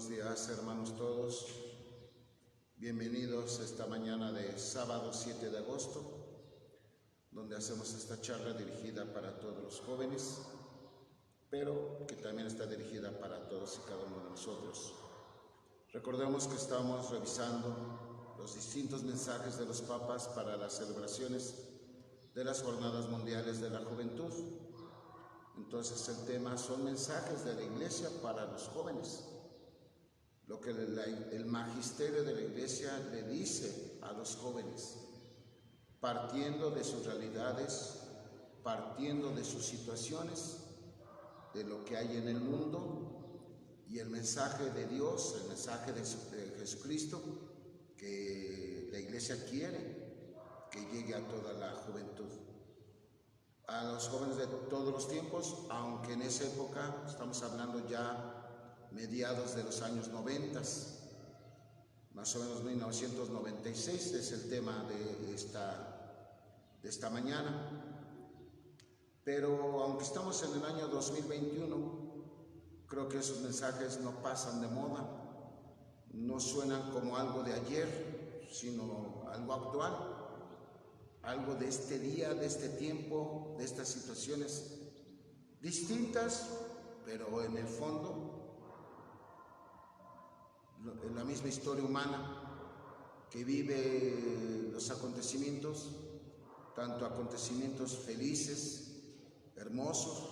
Buenos días, hermanos todos. Bienvenidos esta mañana de sábado 7 de agosto, donde hacemos esta charla dirigida para todos los jóvenes, pero que también está dirigida para todos y cada uno de nosotros. Recordemos que estamos revisando los distintos mensajes de los papas para las celebraciones de las Jornadas Mundiales de la Juventud. Entonces el tema son mensajes de la Iglesia para los jóvenes. Lo que el magisterio de la Iglesia le dice a los jóvenes, partiendo de sus realidades, partiendo de sus situaciones, de lo que hay en el mundo y el mensaje de Dios, el mensaje de Jesucristo, que la Iglesia quiere que llegue a toda la juventud. A los jóvenes de todos los tiempos, aunque en esa época, estamos hablando ya mediados de los años 90, más o menos 1996 es el tema de esta mañana. Pero aunque estamos en el año 2021, creo que esos mensajes no pasan de moda, no suenan como algo de ayer, sino algo actual, algo de este día, de este tiempo, de estas situaciones distintas, pero en el fondo en la misma historia humana que vive los acontecimientos, tanto acontecimientos felices, hermosos,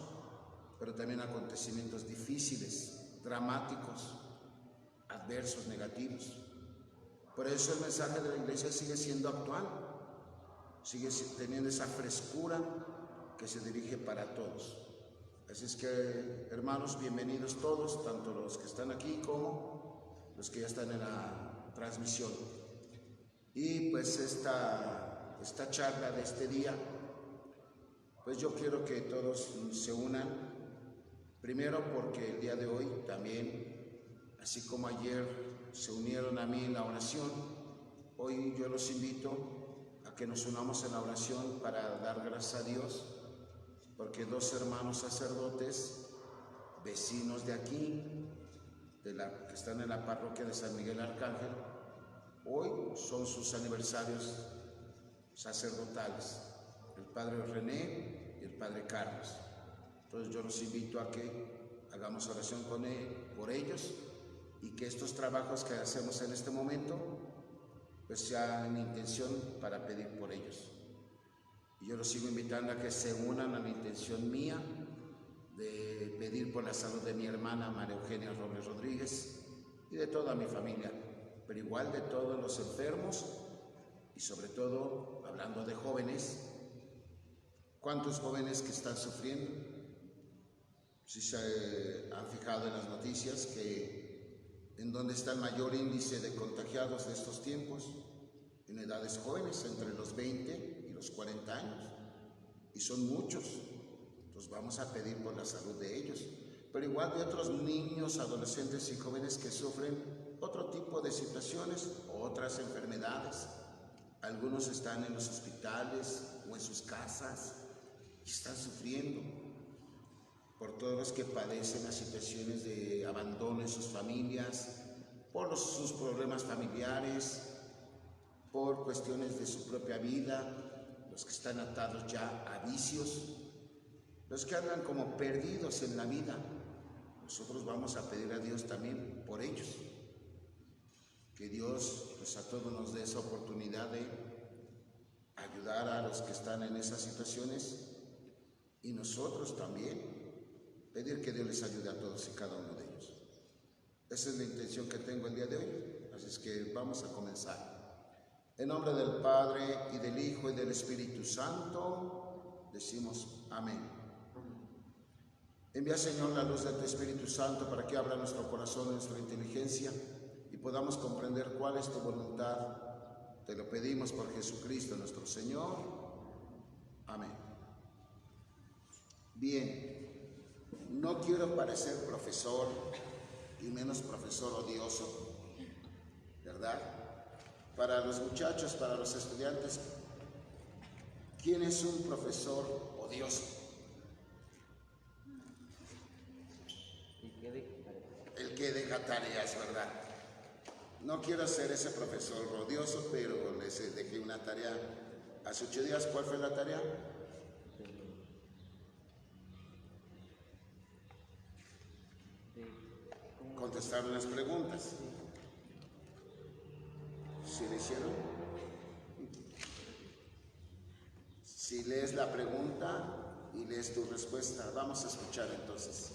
pero también acontecimientos difíciles, dramáticos, adversos, negativos. Por eso el mensaje de la Iglesia sigue siendo actual, sigue teniendo esa frescura que se dirige para todos. Así es que, hermanos, bienvenidos todos, tanto los que están aquí como los que ya están en la transmisión. Y pues esta charla de este día, pues yo quiero que todos se unan, primero porque el día de hoy también, así como ayer se unieron a mí en la oración, hoy yo los invito a que nos unamos en la oración para dar gracias a Dios, porque dos hermanos sacerdotes, vecinos de aquí, que están en la parroquia de San Miguel Arcángel, hoy son sus aniversarios sacerdotales, el padre René y el padre Carlos. Entonces yo los invito a que hagamos oración por ellos y que estos trabajos que hacemos en este momento pues sean intención para pedir por ellos. Y yo los sigo invitando a que se unan a la intención mía de pedir por la salud de mi hermana María Eugenia Robles Rodríguez y de toda mi familia, pero igual de todos los enfermos y sobre todo, hablando de jóvenes, ¿cuántos jóvenes que están sufriendo? Si se han fijado en las noticias que en donde está el mayor índice de contagiados de estos tiempos, en edades jóvenes, entre los 20 y los 40 años, y son muchos. Entonces vamos a pedir por la salud de ellos, pero igual de otros niños, adolescentes y jóvenes que sufren otro tipo de situaciones o otras enfermedades. Algunos están en los hospitales o en sus casas y están sufriendo por todos los que padecen las situaciones de abandono en sus familias, por sus problemas familiares, por cuestiones de su propia vida, los que están atados ya a vicios, los que andan como perdidos en la vida. Nosotros vamos a pedir a Dios también por ellos, que Dios pues a todos nos dé esa oportunidad de ayudar a los que están en esas situaciones y nosotros también pedir que Dios les ayude a todos y cada uno de ellos. Esa es la intención que tengo el día de hoy, así es que vamos a comenzar. En nombre del Padre y del Hijo y del Espíritu Santo, decimos amén. Envía, Señor, la luz de tu Espíritu Santo para que abra nuestro corazón, nuestra inteligencia y podamos comprender cuál es tu voluntad. Te lo pedimos por Jesucristo nuestro Señor. Amén. Bien, no quiero parecer profesor y menos profesor odioso, ¿verdad? Para los muchachos, para los estudiantes, ¿quién es un profesor odioso? El que deja tareas, ¿verdad? No quiero ser ese profesor rodioso, pero les dejé una tarea hace 8 días. ¿Cuál fue la tarea? Contestar unas preguntas. ¿Sí le hicieron? Si lees la pregunta y lees tu respuesta, vamos a escuchar entonces.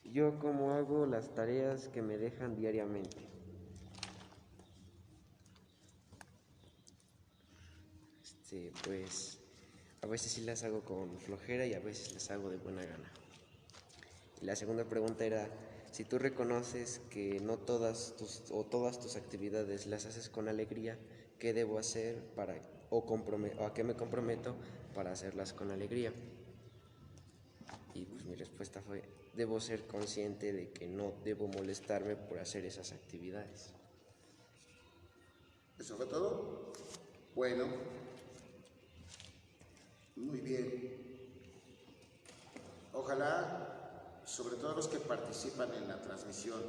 Yo cómo hago las tareas que me dejan diariamente. Pues a veces sí las hago con flojera y a veces las hago de buena gana. Y la segunda pregunta era, si tú reconoces que no todas tus actividades las haces con alegría, ¿qué debo hacer o a qué me comprometo para hacerlas con alegría? Y pues mi respuesta fue, debo ser consciente de que no debo molestarme por hacer esas actividades. ¿Eso fue todo? Bueno, muy bien. Ojalá, sobre todo los que participan en la transmisión,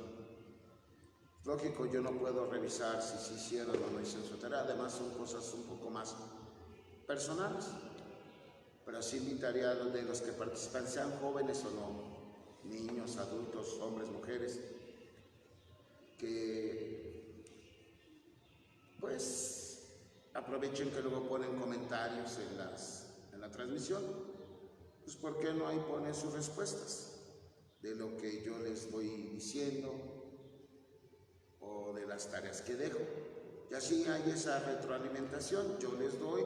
lógico, yo no puedo revisar si hicieron o no hicieron su tarea, además son cosas un poco más personales, pero sí invitaría a de los que participan, sean jóvenes o no, niños, adultos, hombres, mujeres, que pues aprovechen que luego ponen comentarios en la transmisión, pues ¿por qué no ahí ponen sus respuestas de lo que yo les voy diciendo o de las tareas que dejo? Y así hay esa retroalimentación, yo les doy,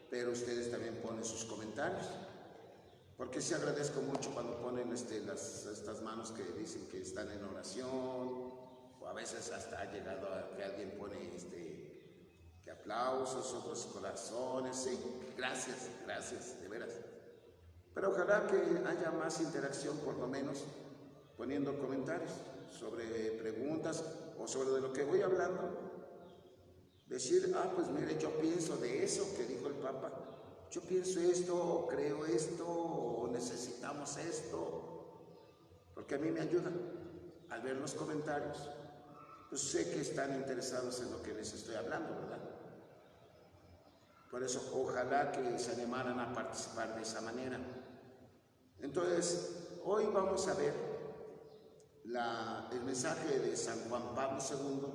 pero ustedes también ponen sus comentarios, porque sí agradezco mucho cuando ponen estas manos que dicen que están en oración, o a veces hasta ha llegado a que alguien pone que aplausos, otros corazones, sí, gracias, de veras. Pero ojalá que haya más interacción, por lo menos poniendo comentarios sobre preguntas o sobre de lo que voy hablando. Decir, pues mire, yo pienso de eso que dijo el Papa, yo pienso esto, o creo esto, o necesitamos esto, porque a mí me ayuda. Al ver los comentarios, pues sé que están interesados en lo que les estoy hablando, ¿verdad? Por eso, ojalá que se animaran a participar de esa manera. Entonces, hoy vamos a ver el mensaje de San Juan Pablo II,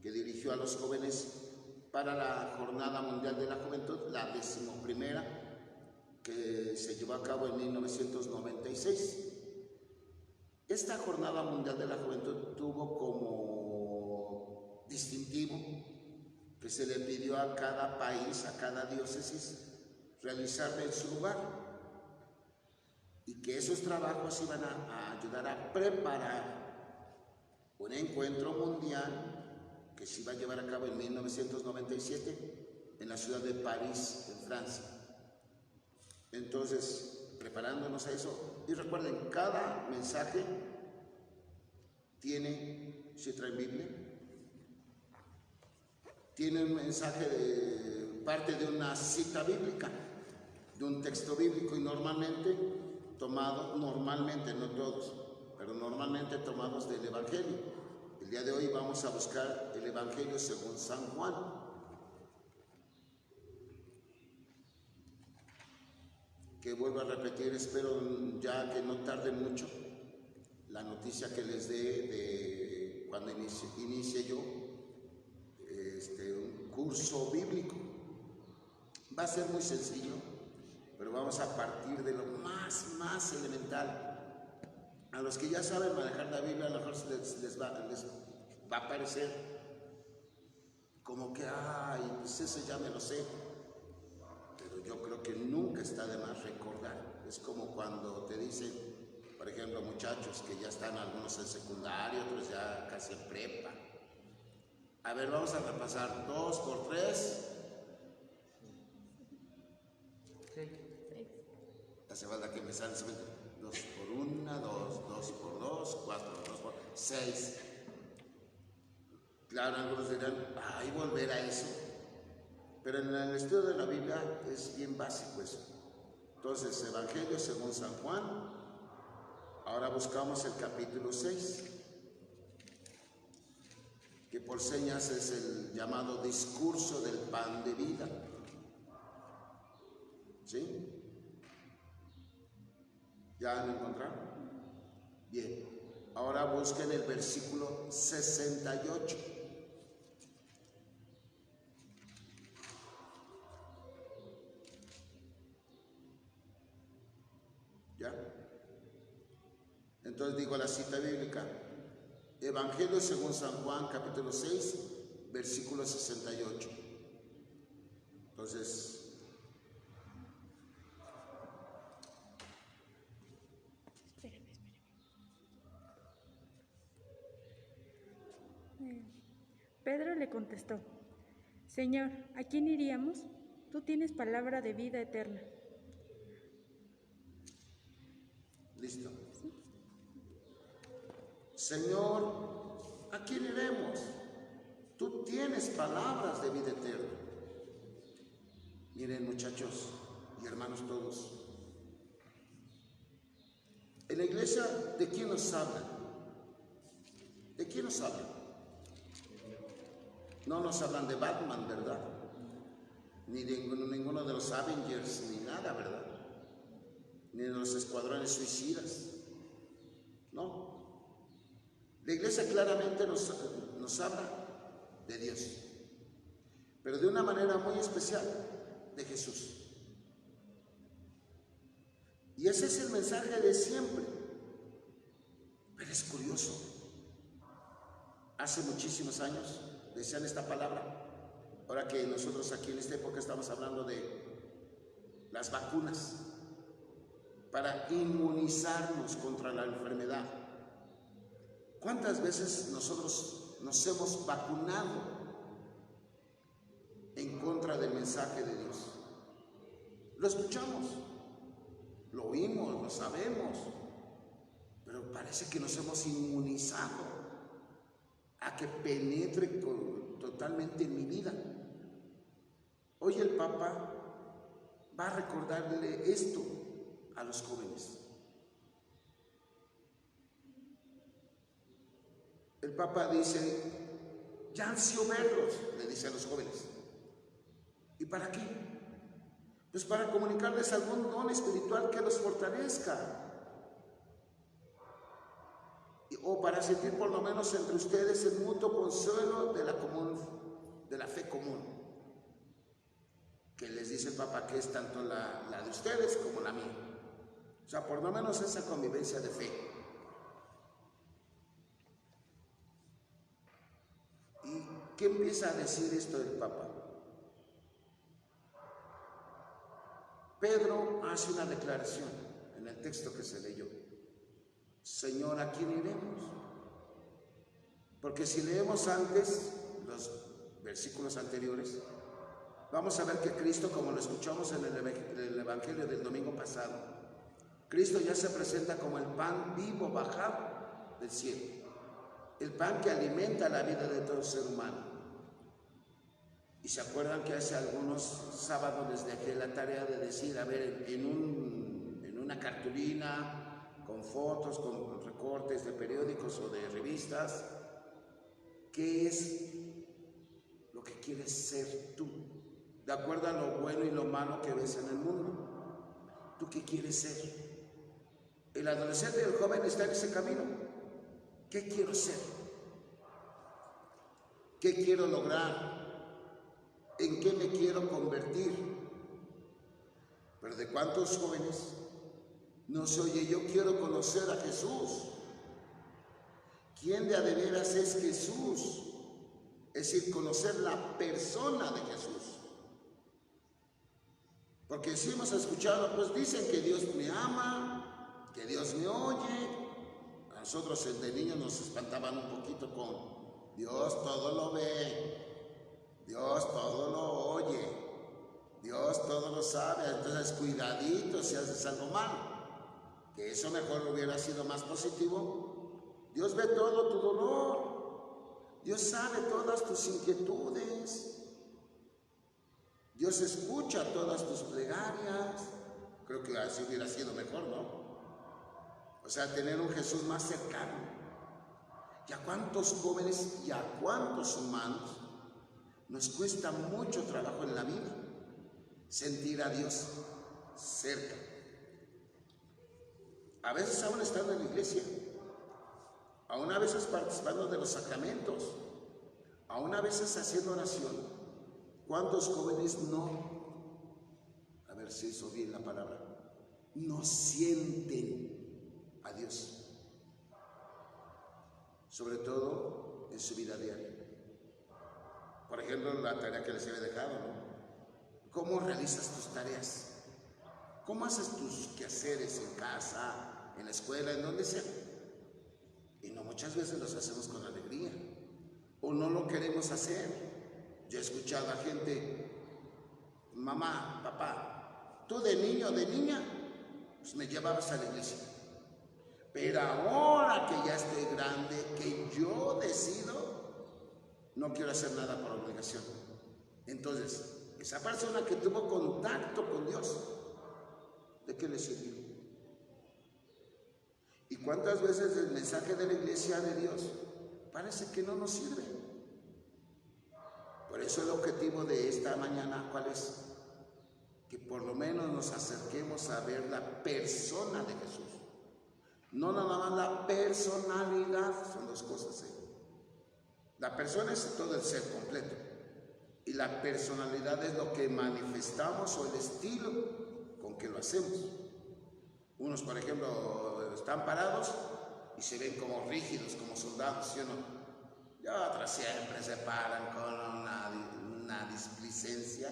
que dirigió a los jóvenes para la Jornada Mundial de la Juventud, la 11ª, que se llevó a cabo en 1996. Esta Jornada Mundial de la Juventud tuvo como distintivo que se le pidió a cada país, a cada diócesis, realizarla en su lugar, y que esos trabajos iban a ayudar a preparar un encuentro mundial que se iba a llevar a cabo en 1997 en la ciudad de París, en Francia. Entonces, preparándonos a eso, y recuerden, cada mensaje tiene, si traen Biblia, tiene un mensaje de parte de una cita bíblica, de un texto bíblico, y normalmente, no todos, pero normalmente tomados del Evangelio. El día de hoy vamos a buscar el Evangelio según San Juan. Que vuelvo a repetir, espero ya que no tarde mucho, la noticia que les dé de cuando inicie yo un curso bíblico. Va a ser muy sencillo, pero vamos a partir de lo más elemental. A los que ya saben manejar la Biblia, a lo mejor les va a parecer como que, pues eso ya me lo sé. Pero yo creo que nunca está de más recordar. Es como cuando te dicen, por ejemplo, muchachos que ya están algunos en secundaria, otros ya casi en prepa. A ver, vamos a repasar 2 por 3. Hace falta que me salga 2 por 1, 2 por 2, 4 por 2 por 6. Claro, algunos dirán, volver a eso. Pero en el estudio de la Biblia es bien básico eso. Entonces, Evangelio según San Juan, Ahora buscamos el capítulo 6, que por señas es el llamado discurso del pan de vida. ¿Sí? ¿Ya lo encontraron? Bien. Ahora busquen el versículo 68. ¿Ya? Entonces digo la cita bíblica. Evangelio según San Juan, capítulo 6, versículo 68. Entonces, Pedro le contestó: Señor, ¿a quién iríamos? Tú tienes palabra de vida eterna. listo. Señor, ¿a quién iremos? Tú tienes palabras de vida eterna. Miren, muchachos y hermanos todos, en la iglesia, ¿de quién nos hablan? ¿De quién nos hablan? No nos hablan de Batman, ¿verdad? Ni de ninguno de los Avengers, ni nada, ¿verdad? Ni de los escuadrones suicidas. No. La iglesia claramente nos habla de Dios, pero de una manera muy especial, de Jesús. Y ese es el mensaje de siempre. Pero es curioso. Hace muchísimos años decían esta palabra. Ahora que nosotros aquí en esta época estamos hablando de las vacunas para inmunizarnos contra la enfermedad. ¿Cuántas veces nosotros nos hemos vacunado en contra del mensaje de Dios? Lo escuchamos, lo oímos, lo sabemos, pero parece que nos hemos inmunizado a que penetre totalmente en mi vida. Hoy el Papa va a recordarle esto a los jóvenes. El Papa dice: ya ansío verlos, le dice a los jóvenes. ¿Y para qué? Pues para comunicarles algún don espiritual que los fortalezca. O para sentir por lo menos entre ustedes el mutuo consuelo de la fe común. Que les dice el Papa que es tanto la de ustedes como la mía. O sea, por lo menos esa convivencia de fe. ¿Y qué empieza a decir esto del Papa? Pedro hace una declaración en el texto que se leyó. Señor, ¿a quién iremos? Porque si leemos antes los versículos anteriores, vamos a ver que Cristo, como lo escuchamos en el Evangelio del domingo pasado, Cristo ya se presenta como el pan vivo bajado del cielo, el pan que alimenta la vida de todo ser humano. Y se acuerdan que hace algunos sábados les dejé la tarea de decir, a ver, en una cartulina, con fotos, con recortes de periódicos o de revistas, ¿qué es lo que quieres ser tú? De acuerdo a lo bueno y lo malo que ves en el mundo. ¿Tú qué quieres ser? El adolescente y el joven está en ese camino. ¿Qué quiero ser? ¿Qué quiero lograr? ¿En qué me quiero convertir? Pero ¿de cuántos jóvenes no se oye? Yo quiero conocer a Jesús. ¿Quién de a de veras es Jesús? Es decir, conocer la persona de Jesús. Porque si hemos escuchado, pues dicen que Dios me ama, que Dios me oye. A nosotros de niños nos espantaban un poquito con Dios todo lo ve, Dios todo lo oye, Dios todo lo sabe. Entonces cuidadito si haces algo malo, que eso mejor hubiera sido más positivo. Dios ve todo tu dolor, Dios sabe todas tus inquietudes, Dios escucha todas tus plegarias. Creo que así hubiera sido mejor, ¿no? O sea, tener un Jesús más cercano. ¿Y a cuántos jóvenes y a cuántos humanos nos cuesta mucho trabajo en la vida sentir a Dios cerca? A veces aún estando en la iglesia, aún a veces participando de los sacramentos, aún a veces haciendo oración. ¿Cuántos jóvenes no, a ver si hizo bien la palabra, no sienten a Dios? Sobre todo en su vida diaria. Por ejemplo, la tarea que les había dejado, ¿no? ¿Cómo realizas tus tareas? ¿Cómo haces tus quehaceres en casa, en la escuela, en donde sea? Y no muchas veces los hacemos con alegría, o no lo queremos hacer. Yo he escuchado a gente, mamá, papá, tú de niño o de niña, pues me llevabas a la iglesia. Pero ahora que ya estoy grande, que yo decido, no quiero hacer nada por obligación. Entonces, esa persona que tuvo contacto con Dios, ¿de qué le sirvió? ¿Y cuántas veces el mensaje de la iglesia de Dios parece que no nos sirve? Por eso el objetivo de esta mañana, ¿cuál es? Que por lo menos nos acerquemos a ver la persona de Jesús. No nada más la personalidad, son dos cosas. La persona es todo el ser completo. Y la personalidad es lo que manifestamos o el estilo con que lo hacemos. Unos, por ejemplo, están parados y se ven como rígidos, como soldados, ¿sí o no? Y otros siempre se paran con una displicencia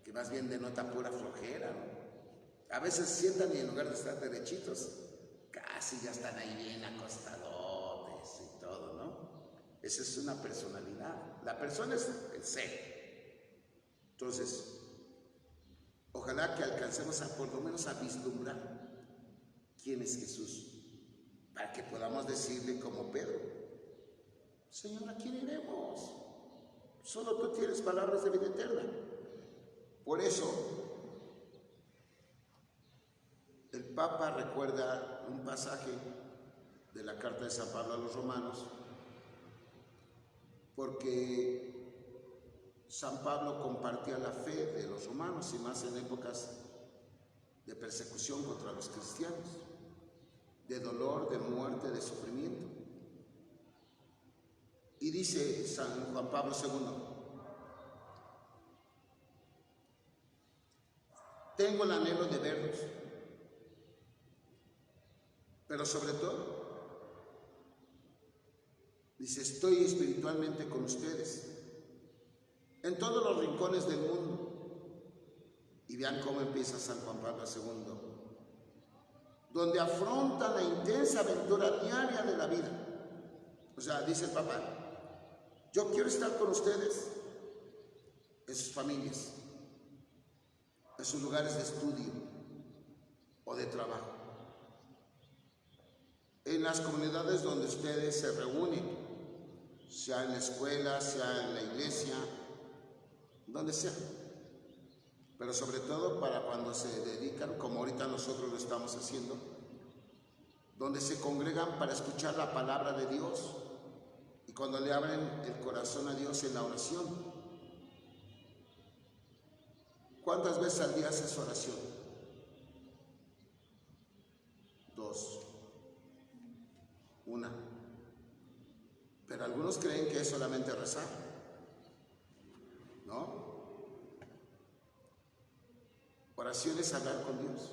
que más bien denota pura flojera, ¿no? A veces se sientan y en lugar de estar derechitos, casi ya están ahí bien acostadotes y todo, ¿no? Esa es una personalidad. La persona es el ser. Entonces, ojalá que alcancemos a por lo menos a vislumbrar quién es Jesús, para que podamos decirle como Pedro: Señor, ¿a quién iremos? Solo tú tienes palabras de vida eterna. Por eso, el Papa recuerda un pasaje de la carta de San Pablo a los romanos, porque San Pablo compartía la fe de los romanos, y más en épocas de persecución contra los cristianos, de dolor, de muerte, de sufrimiento. Y dice San Juan Pablo II: tengo el anhelo de verlos, pero sobre todo, dice, estoy espiritualmente con ustedes en todos los rincones del mundo. Y vean cómo empieza San Juan Pablo II, donde afronta la intensa aventura diaria de la vida. O sea, dice el Papa, yo quiero estar con ustedes en sus familias, en sus lugares de estudio o de trabajo, en las comunidades donde ustedes se reúnen, sea en la escuela, sea en la iglesia, donde sea. Pero sobre todo para cuando se dedican, como ahorita nosotros lo estamos haciendo, donde se congregan para escuchar la palabra de Dios y cuando le abren el corazón a Dios en la oración. ¿Cuántas veces al día haces oración? 2, 1. Pero algunos creen que es solamente rezar, ¿no? Oración es hablar con Dios.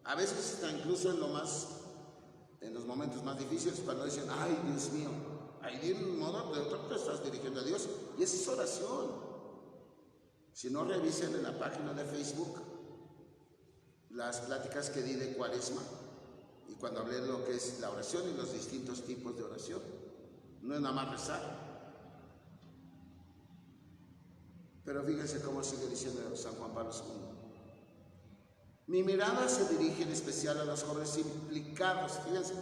A veces está incluso en los momentos más difíciles, cuando dicen, ay, Dios mío, ahí de un modo de otro te estás dirigiendo a Dios, y esa es oración. Si no, revisen en la página de Facebook las pláticas que di de Cuaresma, y cuando hablé de lo que es la oración y los distintos tipos de oración. No es nada más rezar. Pero fíjense cómo sigue diciendo San Juan Pablo II. Mi mirada se dirige en especial a los jóvenes implicados, fíjense,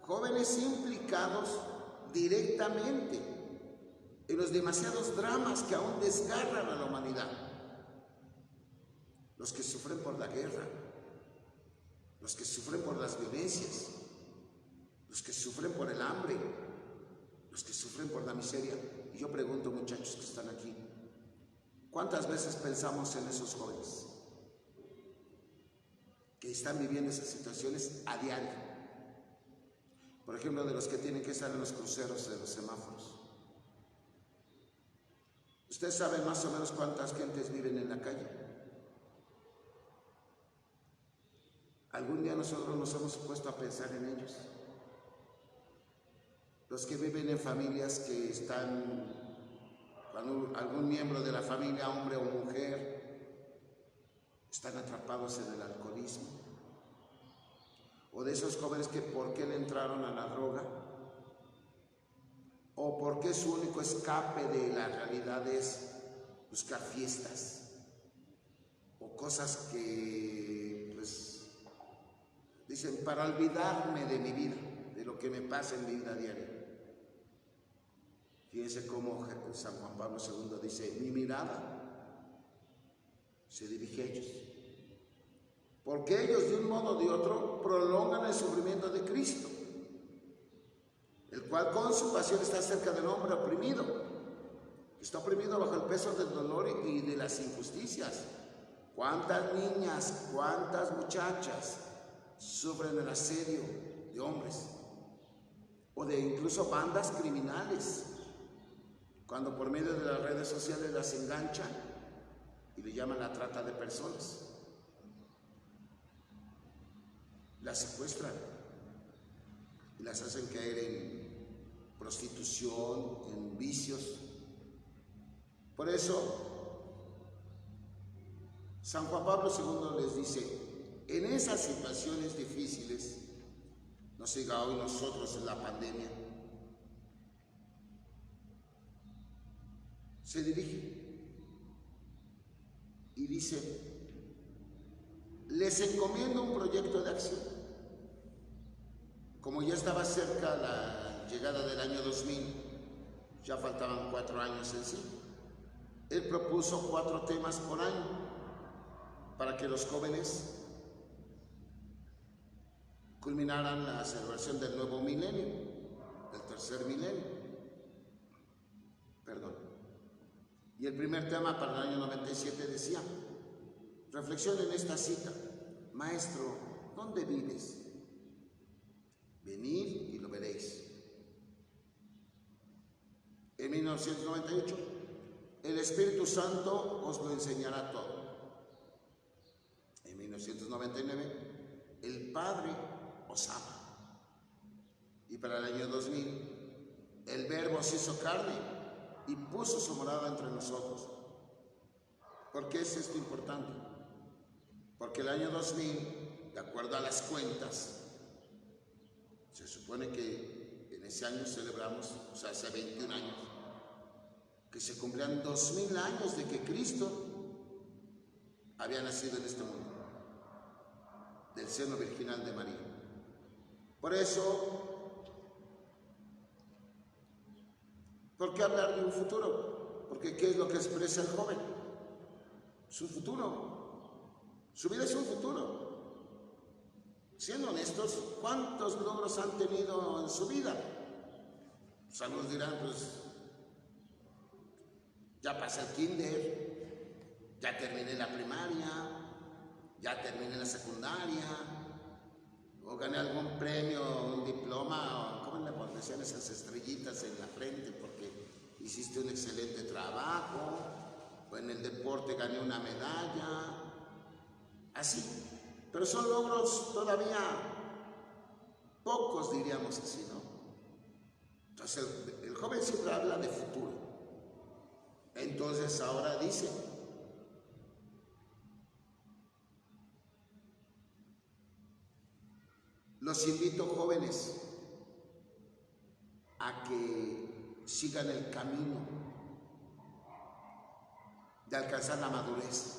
jóvenes implicados directamente en los demasiados dramas que aún desgarran a la humanidad. Los que sufren por la guerra, los que sufren por las violencias, los que sufren por el hambre, los que sufren por la miseria. Y yo pregunto, muchachos que están aquí, ¿cuántas veces pensamos en esos jóvenes que están viviendo esas situaciones a diario? Por ejemplo, de los que tienen que estar en los cruceros de los semáforos. ¿Ustedes saben más o menos cuántas gentes viven en la calle? Algún día nosotros nos hemos puesto a pensar en ellos. Los que viven en familias que están, cuando algún miembro de la familia, hombre o mujer, están atrapados en el alcoholismo. O de esos jóvenes que por qué le entraron a la droga, o por qué su único escape de la realidad es buscar fiestas, o cosas que, pues, dicen, para olvidarme de mi vida, de lo que me pasa en mi vida diaria. Fíjense cómo San Juan Pablo II dice, mi mirada se dirige a ellos, porque ellos de un modo o de otro prolongan el sufrimiento de Cristo, el cual con su pasión está cerca del hombre oprimido, está oprimido bajo el peso del dolor y de las injusticias. ¿Cuántas niñas, cuántas muchachas sufren el asedio de hombres o de incluso bandas criminales, cuando por medio de las redes sociales las enganchan y le llaman la trata de personas? Las secuestran y las hacen caer en prostitución, en vicios. Por eso, San Juan Pablo II les dice, en esas situaciones difíciles, no siga hoy nosotros en la pandemia, se dirige y dice, les encomiendo un proyecto de acción. Como ya estaba cerca la llegada del año 2000, ya faltaban 4 años en sí, él propuso 4 temas por año para que los jóvenes culminaran la celebración del nuevo milenio, del tercer milenio. Perdón. Y el primer tema para el año 97 decía, reflexionen en esta cita, maestro, ¿dónde vives? Venid y lo veréis. En 1998, el Espíritu Santo os lo enseñará todo. En 1999, el Padre os ama. Y para el año 2000, el Verbo se hizo carne y puso su morada entre nosotros. ¿Por qué es esto importante? Porque el año 2000, de acuerdo a las cuentas, se supone que en ese año celebramos, o sea, hace 21 años, que se cumplían 2000 años de que Cristo había nacido en este mundo, del seno virginal de María. Por eso, ¿por qué hablar de un futuro? Porque ¿qué es lo que expresa el joven? Su futuro. Su vida es un futuro. Siendo honestos, ¿cuántos logros han tenido en su vida? Pues algunos dirán, pues, ya pasé el kinder, ya terminé la primaria, ya terminé la secundaria, o gané algún premio, un diploma, o ¿cómo le decían esas estrellitas en la frente? Porque hiciste un excelente trabajo, o en el deporte gané una medalla, así. Pero son logros todavía pocos, diríamos así, ¿no? Entonces el joven siempre habla de futuro. Entonces ahora dice, los invito, jóvenes, a que sigan el camino de alcanzar la madurez,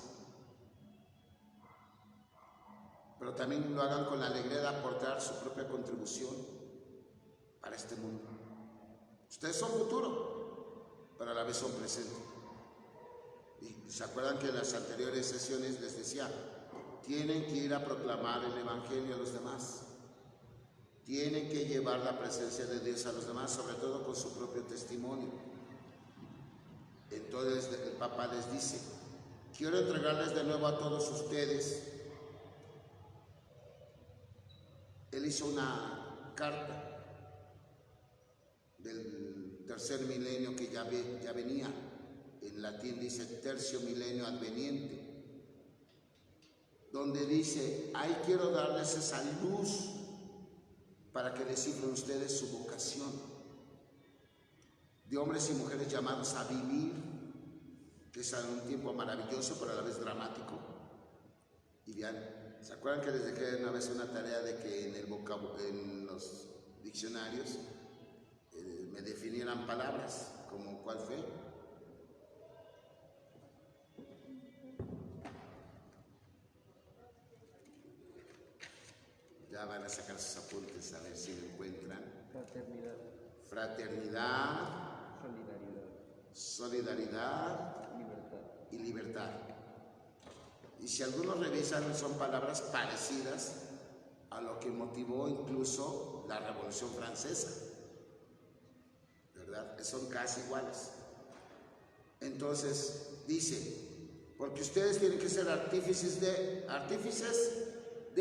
pero también lo hagan con la alegría de aportar su propia contribución para este mundo. Ustedes son futuro, pero a la vez son presente. Y se acuerdan que en las anteriores sesiones les decía, tienen que ir a proclamar el Evangelio a los demás. tienen que llevar la presencia de Dios a los demás, sobre todo con su propio testimonio. Entonces el Papa les dice, quiero entregarles de nuevo a todos ustedes. Él hizo una carta del tercer milenio que ya venía. En latín dice tercio milenio adveniente, donde dice, ahí quiero darles esa luz para que descifren ustedes su vocación de hombres y mujeres llamados a vivir, que es un tiempo maravilloso pero a la vez dramático. Y vean, ¿se acuerdan que les dejé una vez una tarea de que en los diccionarios me definieran palabras como cuál fue? Ya van a sacar sus apuntes a ver si lo encuentran. Fraternidad. Fraternidad. Solidaridad. Solidaridad. Libertad. Y libertad. Y si algunos revisan, son palabras parecidas a lo que motivó incluso la Revolución Francesa, ¿verdad? Son casi iguales. Entonces dice, porque ustedes tienen que ser artífices de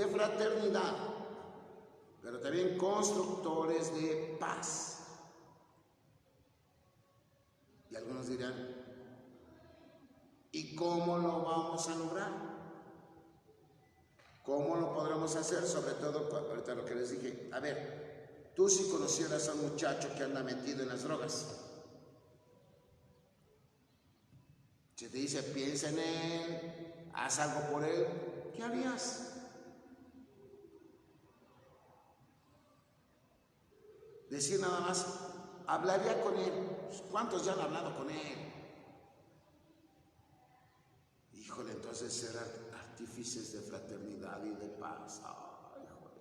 fraternidad, pero también constructores de paz. Y algunos dirán, ¿y cómo lo vamos a lograr? ¿Cómo lo podremos hacer? Sobre todo, ahorita lo que les dije, a ver, tú si conocieras a un muchacho que anda metido en las drogas, si te dice, piensa en él, haz algo por él, ¿qué harías? Decir nada más, hablaría con él. ¿Cuántos ya han hablado con él? Híjole, entonces ser artífices de fraternidad y de paz. Ay, joder.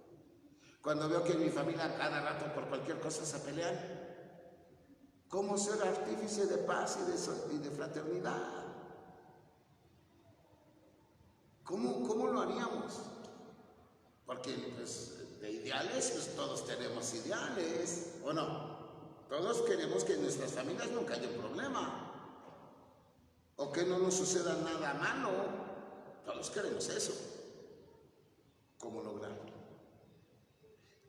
Cuando veo que en mi familia cada rato por cualquier cosa se pelean, ¿cómo ser artífice de paz y de fraternidad? ¿Cómo lo haríamos? Porque pues, de ideales, pues todos tenemos ideales, ¿o no? Todos queremos que en nuestras familias nunca haya un problema, o que no nos suceda nada malo. Todos queremos eso. ¿Cómo lograrlo?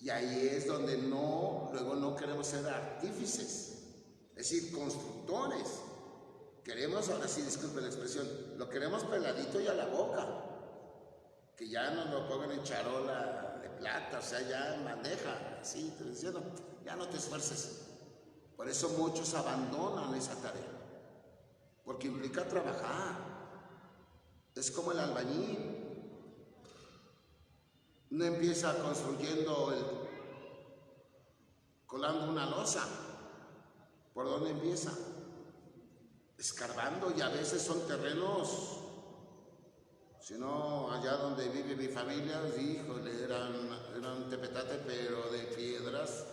Y ahí es donde luego no queremos ser artífices, es decir, constructores. Queremos, ahora sí, disculpen la expresión, lo queremos peladito y a la boca, que ya nos lo pongan en charola de plata, o sea, ya en bandeja, así, te diciendo, ya no te esfuerces. Por eso muchos abandonan esa tarea, porque implica trabajar. Es como el albañil. No empieza construyendo, colando una losa. ¿Por dónde empieza? Escarbando, y a veces son terrenos, si no, allá donde vive mi familia, híjole, era un tepetate, pero de piedras.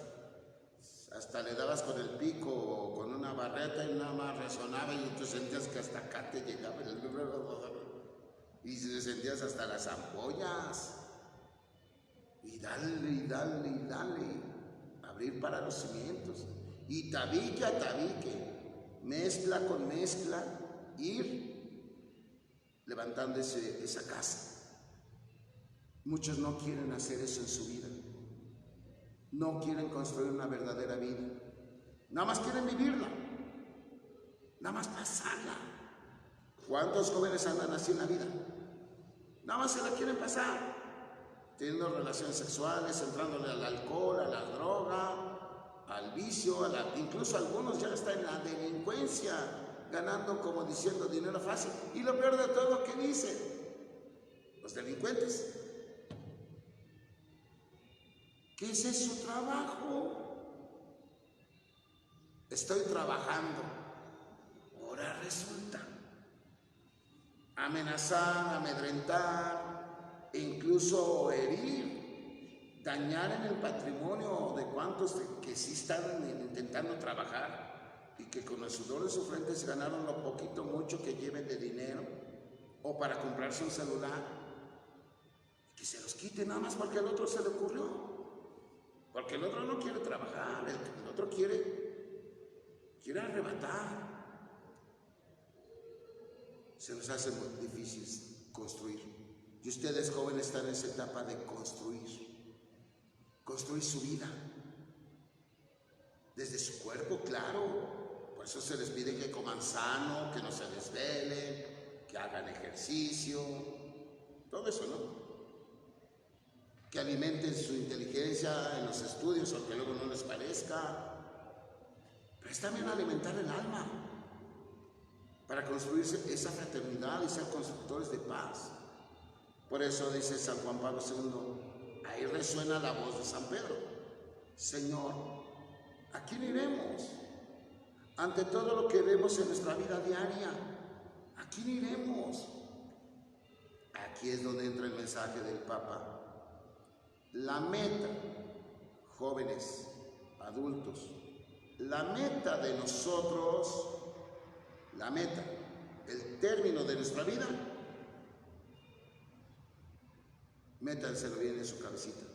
Hasta le dabas con el pico o con una barreta y nada más resonaba, y tú sentías que hasta acá te llegaba y sentías hasta las ampollas. Y dale, abrir para los cimientos, y tabique a tabique, mezcla con mezcla, ir levantando esa casa. Muchos no quieren hacer eso en su vida, no quieren construir una verdadera vida, nada más quieren vivirla, nada más pasarla. ¿Cuántos jóvenes andan así en la vida? Nada más se la quieren pasar, teniendo relaciones sexuales, entrándole al alcohol, a la droga, al vicio, incluso algunos ya están en la delincuencia, ganando, como diciendo, dinero fácil. Y lo peor de todo, ¿qué dicen los delincuentes? Que ese es su trabajo. Estoy trabajando. Ahora resulta amenazar, amedrentar, e incluso herir, dañar en el patrimonio de cuantos que sí están intentando trabajar y que con el sudor de su frente se ganaron lo poquito mucho que lleven de dinero, o para comprarse un celular, que se los quite nada más porque al otro se le ocurrió. Porque el otro no quiere trabajar, el otro quiere arrebatar. Se nos hace muy difícil construir. Y ustedes jóvenes están en esa etapa de construir su vida. Desde su cuerpo, claro. Por eso se les pide que coman sano, que no se desvelen, que hagan ejercicio, todo eso, ¿no? Que alimenten su inteligencia en los estudios, aunque luego no les parezca. Pero es también alimentar el alma, para construirse esa fraternidad y ser constructores de paz. Por eso dice San Juan Pablo II, ahí resuena la voz de San Pedro: Señor, ¿a quién iremos? Ante todo lo que vemos en nuestra vida diaria, ¿a quién iremos? Aquí es donde entra el mensaje del Papa. La meta, jóvenes, adultos, la meta de nosotros, la meta, el término de nuestra vida, métanselo bien en su cabecita,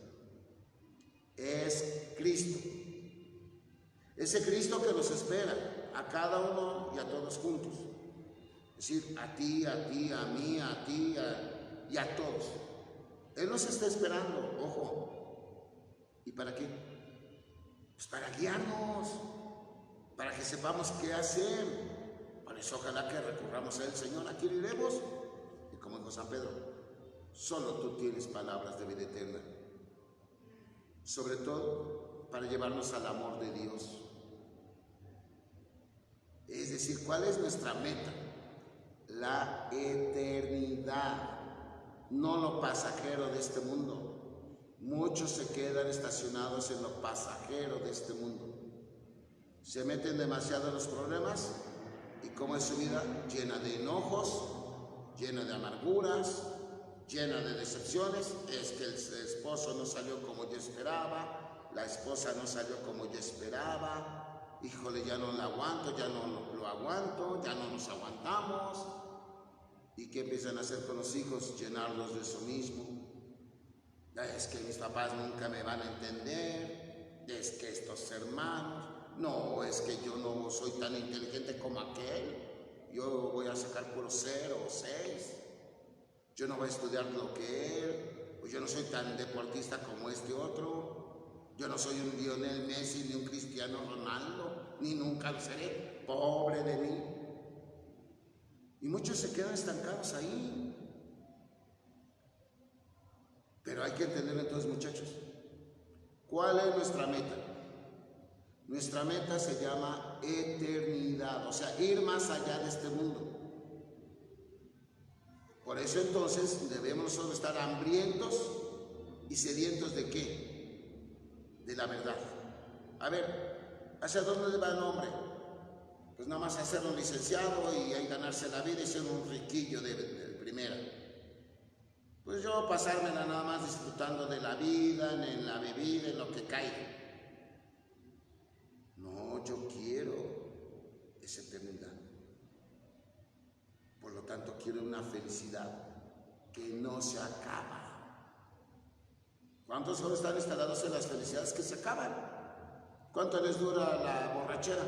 es Cristo. Ese Cristo que nos espera a cada uno y a todos juntos. Es decir, a ti, a mí, a ti y a todos. Él nos está esperando, ojo. ¿Y para qué? Pues para guiarnos, para que sepamos qué hacer. Por eso ojalá que recurramos a él. Señor, ¿a quién iremos? Y como dijo San Pedro, solo tú tienes palabras de vida eterna. Sobre todo para llevarnos al amor de Dios. Es decir, ¿cuál es nuestra meta? La eternidad, no lo pasajero de este mundo. Muchos se quedan estacionados en lo pasajero de este mundo. Se meten demasiado en los problemas y como es su vida llena de enojos, llena de amarguras, llena de decepciones. Es que el esposo no salió como yo esperaba, la esposa no salió como yo esperaba. Híjole, ya no la aguanto, ya no lo aguanto, ya no nos aguantamos. ¿Y qué empiezan a hacer con los hijos? Llenarlos de eso mismo. Es que mis papás nunca me van a entender, es que estos hermanos, no, es que yo no soy tan inteligente como aquel, yo voy a sacar puro 0 o 6, yo no voy a estudiar lo que él, pues yo no soy tan deportista como este otro. Yo no soy un Lionel Messi, ni un Cristiano Ronaldo, ni nunca lo seré. Pobre de mí. Y muchos se quedan estancados ahí. Pero hay que entender entonces, muchachos, ¿cuál es nuestra meta? Nuestra meta se llama eternidad, o sea, ir más allá de este mundo. Por eso entonces debemos nosotros estar hambrientos y sedientos ¿de qué? De la verdad. A ver, ¿hacia dónde va el hombre? Pues nada más hacer un licenciado y ahí ganarse la vida y ser un riquillo de primera. Pues yo pasármela nada más disfrutando de la vida, en la bebida, en lo que caiga. No, yo quiero esa eternidad. Por lo tanto, quiero una felicidad que no se acaba. ¿Cuántos solo están instalados en las felicidades que se acaban? ¿Cuánto les dura la borrachera?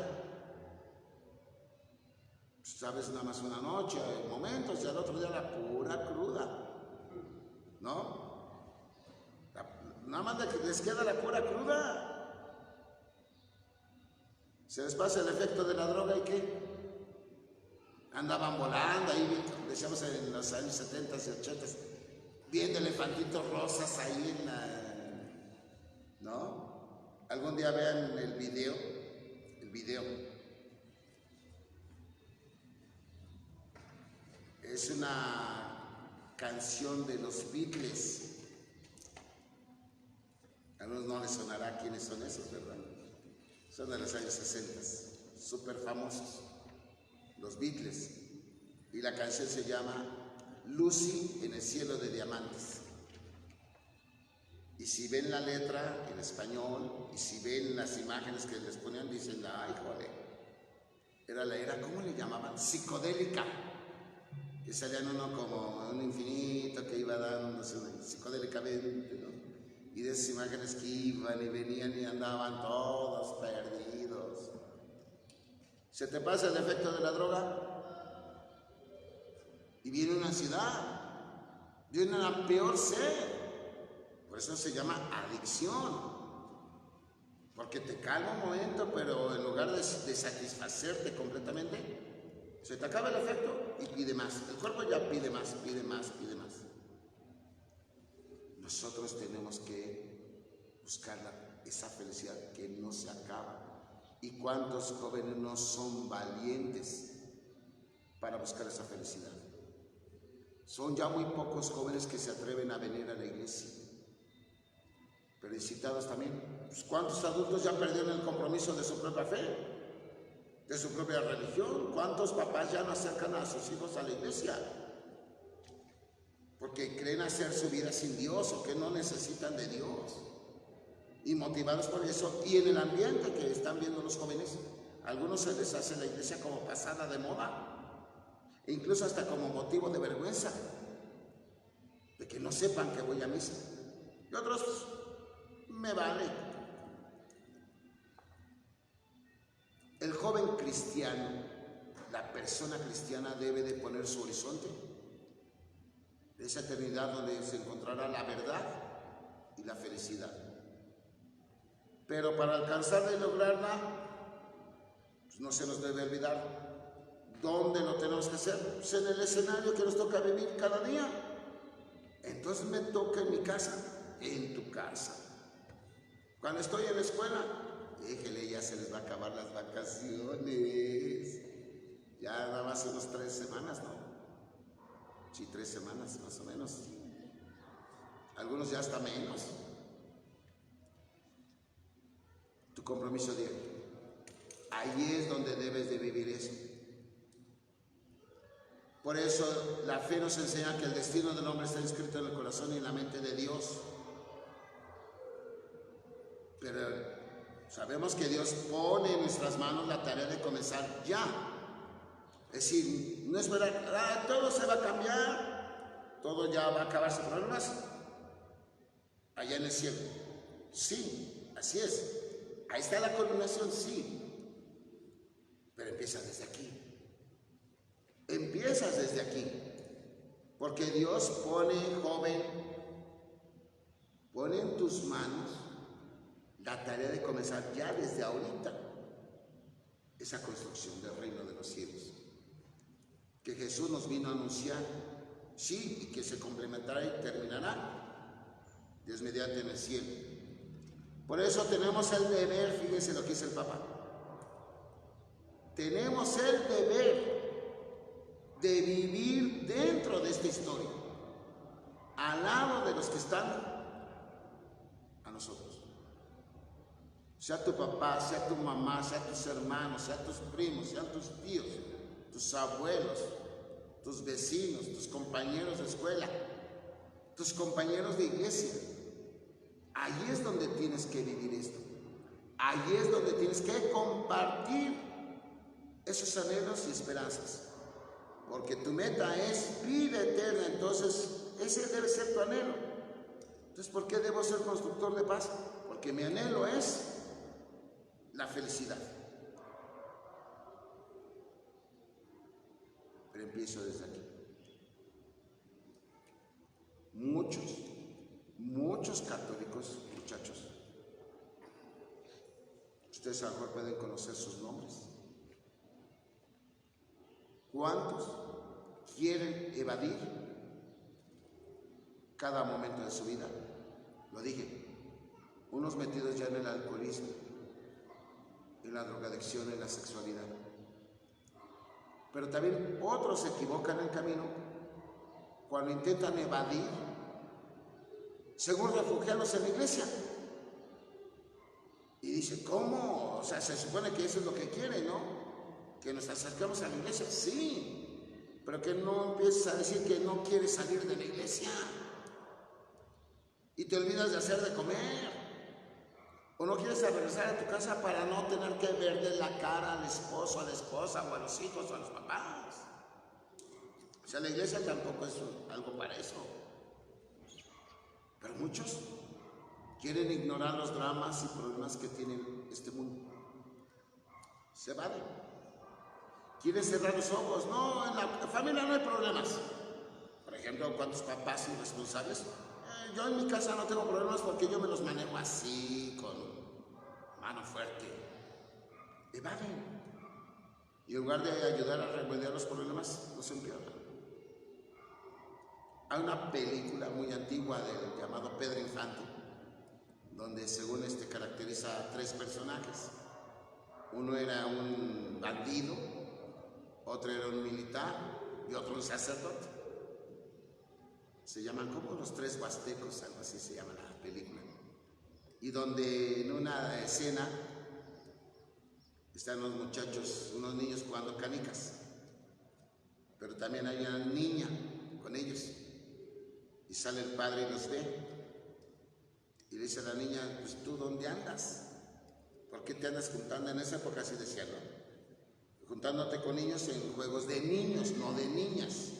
Pues, sabes, nada más una noche, momentos, y al otro día la pura cruda, ¿no? Nada más les queda la pura cruda. Se les pasa el efecto de la droga y ¿qué? Andaban volando ahí, decíamos en los años 70 y 80, viendo elefantitos rosas ahí en la... ¿no? Algún día vean el video. Es una canción de los Beatles. A algunos no les sonará quiénes son esos, ¿verdad? Son de los años 60, súper famosos, los Beatles. Y la canción se llama Lucy en el cielo de diamantes. Y si ven la letra en español y si ven las imágenes que les ponían, dicen, ay, joder, era la era, ¿cómo le llamaban? Psicodélica. Que salían uno como un infinito que iba dando psicodélicamente, ¿no? y de esas imágenes que iban y venían y andaban todos perdidos. Se te pasa el efecto de la droga y viene una ansiedad, viene una peor sed. Por eso se llama adicción, porque te calma un momento, pero en lugar de satisfacerte completamente, se te acaba el efecto y pide más. El cuerpo ya pide más, pide más, pide más. Nosotros tenemos que buscar esa felicidad que no se acaba. ¿Y cuántos jóvenes no son valientes para buscar esa felicidad? Son ya muy pocos jóvenes que se atreven a venir a la iglesia. Pero incitados también. Pues ¿cuántos adultos ya perdieron el compromiso de su propia fe? De su propia religión. ¿Cuántos papás ya no acercan a sus hijos a la iglesia? Porque creen hacer su vida sin Dios o que no necesitan de Dios. Y motivados por eso, y en el ambiente que están viendo los jóvenes, a algunos se les hace la iglesia como pasada de moda, e incluso hasta como motivo de vergüenza, de que no sepan que voy a misa. Y otros, me vale. El joven cristiano, la persona cristiana debe de poner su horizonte de esa eternidad donde se encontrará la verdad y la felicidad. Pero para alcanzarla y lograrla, pues no se nos debe olvidar dónde lo tenemos que hacer. Pues en el escenario que nos toca vivir cada día. Entonces me toca en mi casa, en tu casa. Cuando estoy en la escuela, déjele, ya se les va a acabar las vacaciones. Ya nada más unas 3 semanas, ¿no? Sí, 3 semanas más o menos. Algunos ya hasta menos. Tu compromiso diario. Ahí es donde debes de vivir eso. Por eso la fe nos enseña que el destino del hombre está inscrito en el corazón y en la mente de Dios. Pero sabemos que Dios pone en nuestras manos la tarea de comenzar ya. Es decir, no esperar, todo se va a cambiar, todo ya va a acabarse problemas allá en el cielo. Sí, así es. Ahí está la culminación, sí. Pero empieza desde aquí. Empiezas desde aquí. Porque Dios pone, joven, pone en tus manos la tarea de comenzar ya desde ahorita esa construcción del reino de los cielos. Que Jesús nos vino a anunciar, sí, y que se complementará y terminará, Dios mediante, en el cielo. Por eso tenemos el deber, fíjense lo que dice el Papa, tenemos el deber de vivir dentro de esta historia, al lado de los que están a nosotros. Sea tu papá, sea tu mamá, sea tus hermanos, sea tus primos, sean tus tíos, tus abuelos, tus vecinos, tus compañeros de escuela, tus compañeros de iglesia. Ahí es donde tienes que vivir esto. Ahí es donde tienes que compartir esos anhelos y esperanzas. Porque tu meta es vida eterna, entonces ese debe ser tu anhelo. Entonces, ¿por qué debo ser constructor de paz? Porque mi anhelo es la felicidad. Pero empiezo desde aquí. Muchos católicos, muchachos, ustedes a lo mejor pueden conocer sus nombres. ¿Cuántos quieren evadir cada momento de su vida? Lo dije, unos metidos ya en el alcoholismo, en la drogadicción, en la sexualidad. Pero también otros se equivocan en el camino cuando intentan evadir, según refugiándose en la iglesia. Y dice, ¿cómo? O sea, se supone que eso es lo que quiere, ¿no? Que nos acerquemos a la iglesia, sí, pero que no empieces a decir que no quieres salir de la iglesia y te olvidas de hacer de comer, o no quieres regresar a tu casa para no tener que verle la cara al esposo, a la esposa, o a los hijos, o a los papás. O sea, la iglesia tampoco es algo para eso. Pero muchos quieren ignorar los dramas y problemas que tiene este mundo. Se evaden. Quieren cerrar los ojos. No, en la familia no hay problemas. Por ejemplo, ¿cuántos papás irresponsables? Yo en mi casa no tengo problemas porque yo me los manejo así, con mano fuerte. Evaden. Y en lugar de ayudar a remediar los problemas, los empeoran. Hay una película muy antigua llamado Pedro Infante, donde según caracteriza a 3 personajes. Uno era un bandido, otro era un militar y otro un sacerdote. Se llaman como los 3 huastecos, algo así se llama la película. Y donde en una escena están los muchachos, unos niños jugando canicas, pero también hay una niña con ellos. Y sale el padre y los ve. Y le dice a la niña, pues ¿tú dónde andas? ¿Por qué te andas juntando? En esa época así decían, ¿no? Juntándote con niños en juegos de niños, no de niñas.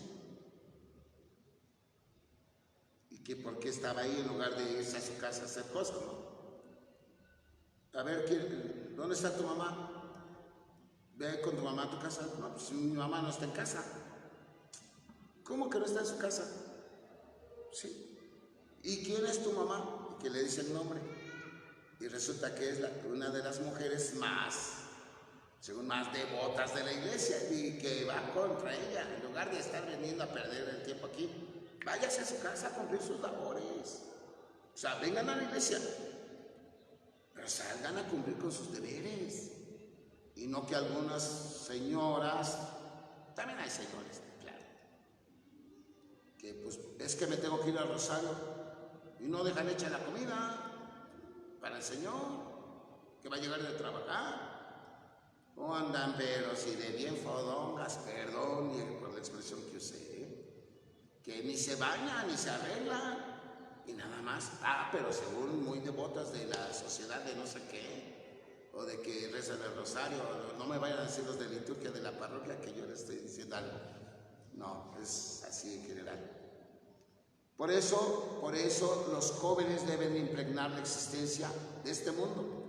Y que por qué estaba ahí en lugar de irse a su casa a hacer cosas, ¿no? A ver, ¿dónde está tu mamá? Ve con tu mamá a tu casa. No, pues mi mamá no está en casa. ¿Cómo que no está en su casa? Sí. ¿Y quién es tu mamá? Y que le dice el nombre. Y resulta que es una de las mujeres más devotas de la iglesia y que va contra ella. En lugar de estar viniendo a perder el tiempo aquí, váyase a su casa a cumplir sus labores. O sea, vengan a la iglesia, pero salgan a cumplir con sus deberes. Y no que algunas señoras, también hay señores, claro, que pues es que me tengo que ir al rosario y no dejan hecha la comida para el Señor, que va a llegar de trabajar, o andan pero si de bien fodongas, perdón por la expresión que usé, que ni se bañan ni se arreglan y nada más, pero según muy devotas de la sociedad de no sé qué, o de que rezan el rosario, no me vayan a decir los de liturgia de la parroquia que yo les estoy diciendo algo, no, es así en general. Por eso los jóvenes deben impregnar la existencia de este mundo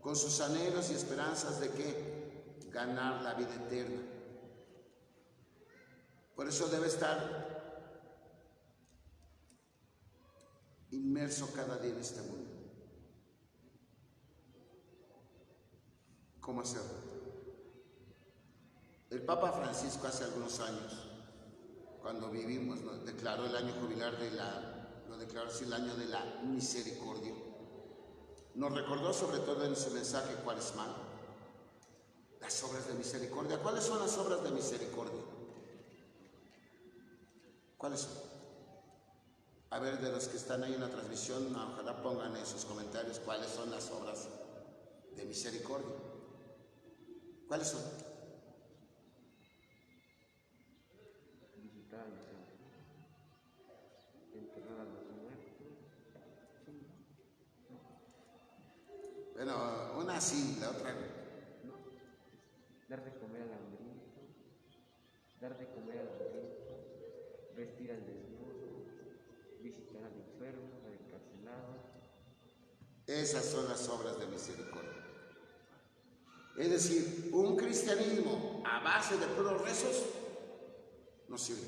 con sus anhelos y esperanzas de que ganar la vida eterna. Por eso debe estar inmerso cada día en este mundo. ¿Cómo hacerlo? El Papa Francisco hace algunos años, cuando vivimos, ¿no?, declaró el año jubilar lo declaró así, el año de la misericordia. Nos recordó sobre todo en su mensaje cuaresmal las obras de misericordia. ¿Cuáles son las obras de misericordia? ¿Cuáles son? A ver, de los que están ahí en la transmisión, ojalá pongan en sus comentarios cuáles son las obras de misericordia. ¿Cuáles son? Visitar a los enfermos, enterrar a los muertos. Bueno, una sí, la otra no. Dar de comer al hambriento, dar de comer al hambriento, vestir al desnudo, visitar al enfermo, al encarcelado. Esas son las obras de misericordia. Es decir, un cristianismo a base de puros rezos no sirve.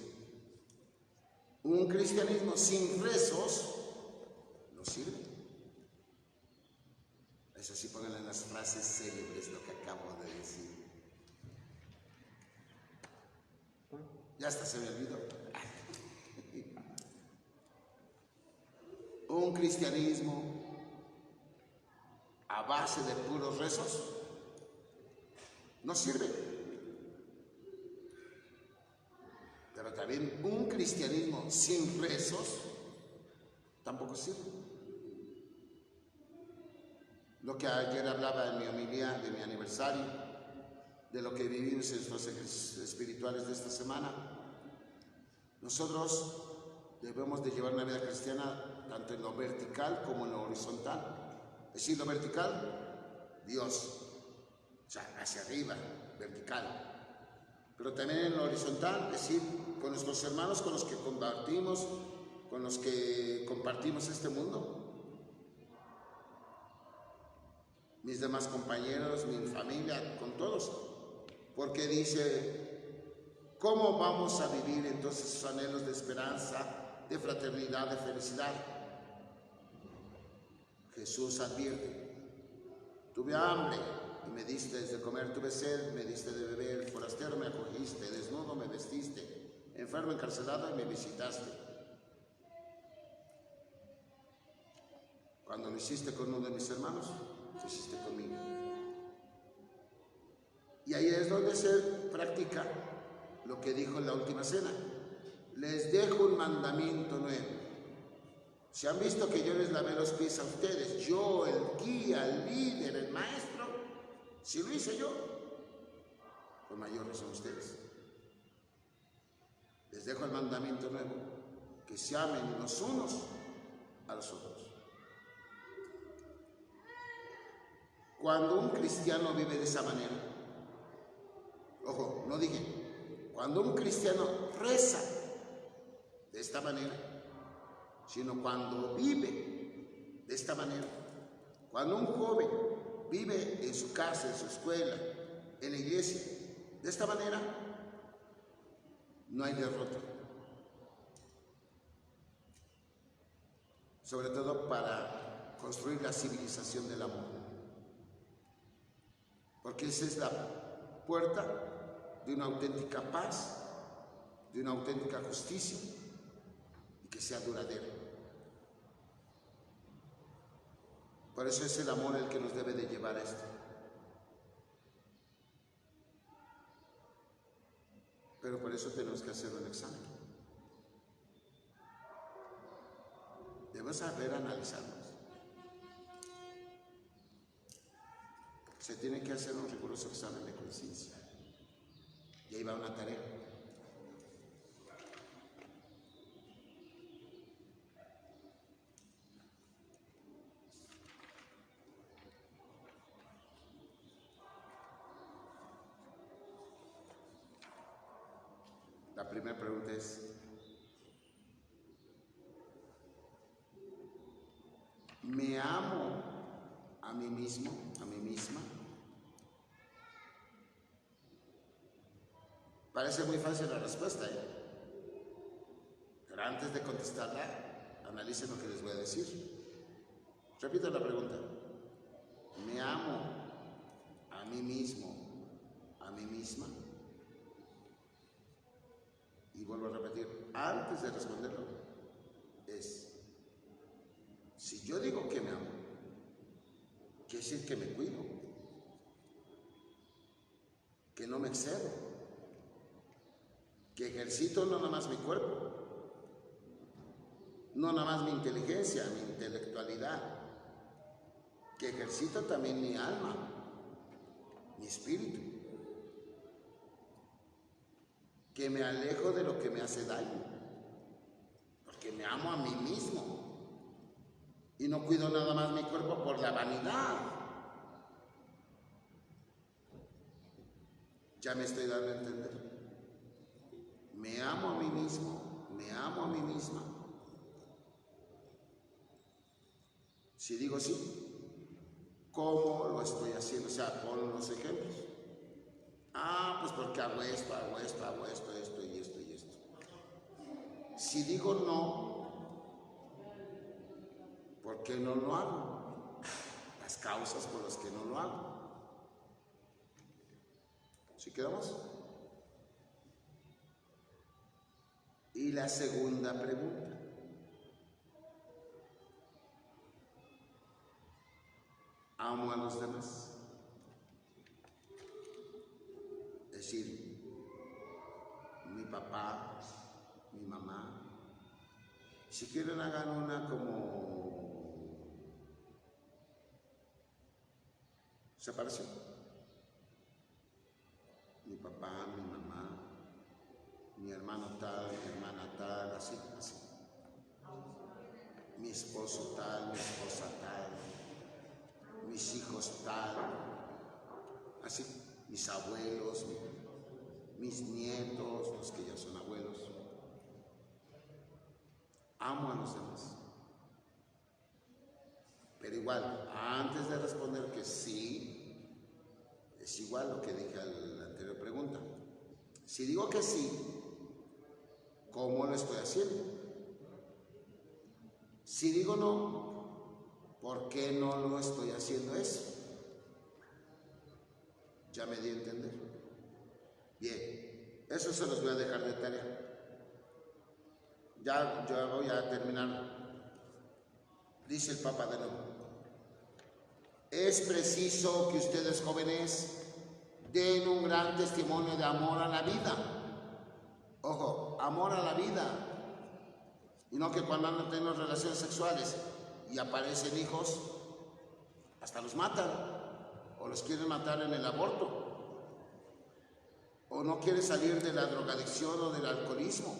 Un cristianismo sin rezos no sirve. Eso sí, pónganle en las frases célebres lo que acabo de decir. Ya hasta se me olvidó. Un cristianismo a base de puros rezos no sirve. Pero también un cristianismo sin rezos tampoco sirve. Lo que ayer hablaba en mi homilía de mi aniversario, de lo que vivimos en nuestros ejercicios espirituales de esta semana, nosotros debemos de llevar una vida cristiana tanto en lo vertical como en lo horizontal. Es decir, lo vertical, Dios, o sea, hacia arriba, vertical. Pero también en lo horizontal, es decir, con nuestros hermanos, con los que compartimos este mundo. mis demás compañeros, mi familia, con todos. Porque dice, ¿cómo vamos a vivir entonces sus anhelos de esperanza, de fraternidad, de felicidad? Jesús advierte, tuve hambre y me diste de comer, tuve sed, me diste de beber, forastero me acogiste, desnudo me vestiste, enfermo, encarcelado y me visitaste. Cuando lo hiciste con uno de mis hermanos, lo hiciste conmigo. Y ahí es donde se practica lo que dijo en la última cena. Les dejo un mandamiento nuevo. Si han visto que yo les lavé los pies a ustedes, yo, el guía, el líder, el maestro, si lo hice yo, con mayor razón ustedes. Les dejo el mandamiento nuevo, que se amen los unos a los otros. Cuando un cristiano vive de esa manera, ojo, no dije, cuando un cristiano reza de esta manera, sino cuando vive de esta manera, cuando un joven vive en su casa, en su escuela, en la iglesia, de esta manera, no hay derrota. Sobre todo para construir la civilización del amor. Porque esa es la puerta de una auténtica paz, de una auténtica justicia y que sea duradera. Por eso es el amor el que nos debe de llevar a esto. Pero por eso tenemos que hacer un examen. Debemos saber analizarnos. Se tiene que hacer un riguroso examen de conciencia. Y ahí va una tarea. La primera pregunta es, ¿me amo a mí mismo, a mí misma? Parece muy fácil la respuesta, pero antes de contestarla, analicen lo que les voy a decir. Repito la pregunta. ¿Me amo a mí mismo, a mí misma? Y vuelvo a repetir, antes de responderlo, si yo digo que me amo, quiere decir que me cuido, que no me excedo, que ejercito no nada más mi cuerpo, no nada más mi inteligencia, mi intelectualidad, que ejercito también mi alma, mi espíritu, que me alejo de lo que me hace daño, porque me amo a mí mismo y no cuido nada más mi cuerpo por la vanidad. Ya me estoy dando a entender. Me amo a mí mismo, me amo a mí misma. Si digo sí, ¿cómo lo estoy haciendo? O sea, pon los ejemplos. Pues porque hago esto, esto y esto y esto. Si digo no, ¿por qué no lo hago? Las causas por las que no lo hago. ¿Sí quedamos? Y la segunda pregunta. ¿Amo a los demás? Es decir, mi papá, mi mamá. Si quieren hagan una como separación. Mi papá, mi mamá, mi hermano tal, mi hermana tal, así. Mi esposo tal, mi esposa tal, mis hijos tal, así, mis abuelos, mis nietos, los que ya son abuelos. Amo a los demás. Pero igual, antes de responder que sí, es igual lo que dije a la anterior pregunta. Si digo que sí, ¿cómo lo estoy haciendo? Si digo no, ¿por qué no lo estoy haciendo eso? ¿Ya me di a entender? Bien, eso se los voy a dejar de tarea. Ya voy a terminar. Dice el Papa de nuevo: es preciso que ustedes jóvenes den un gran testimonio de amor a la vida. Ojo, amor a la vida. Y no que cuando andan teniendo relaciones sexuales y aparecen hijos, hasta los matan, o los quieren matar en el aborto, o no quieren salir de la drogadicción o del alcoholismo.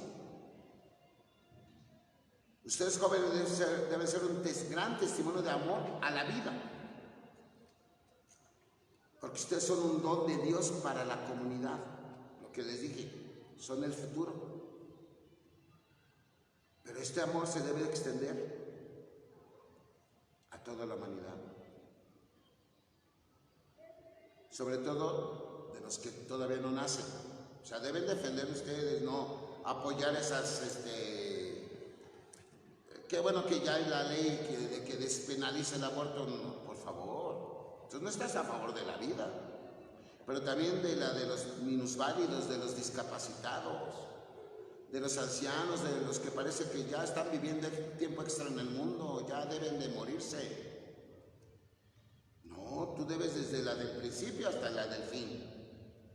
Ustedes jóvenes deben ser un gran testimonio de amor a la vida, porque ustedes son un don de Dios para la comunidad. Lo que les dije, son el futuro. Pero este amor se debe extender a toda la humanidad, sobre todo de los que todavía no nacen. O sea, deben defender ustedes, no apoyar esas, qué bueno que ya hay la ley de que despenalice el aborto, no, por favor. Entonces no estás a favor de la vida, pero también de la de los minusválidos, de los discapacitados, de los ancianos, de los que parece que ya están viviendo tiempo extra en el mundo, ya deben de morirse. No, tú debes desde la del principio hasta la del fin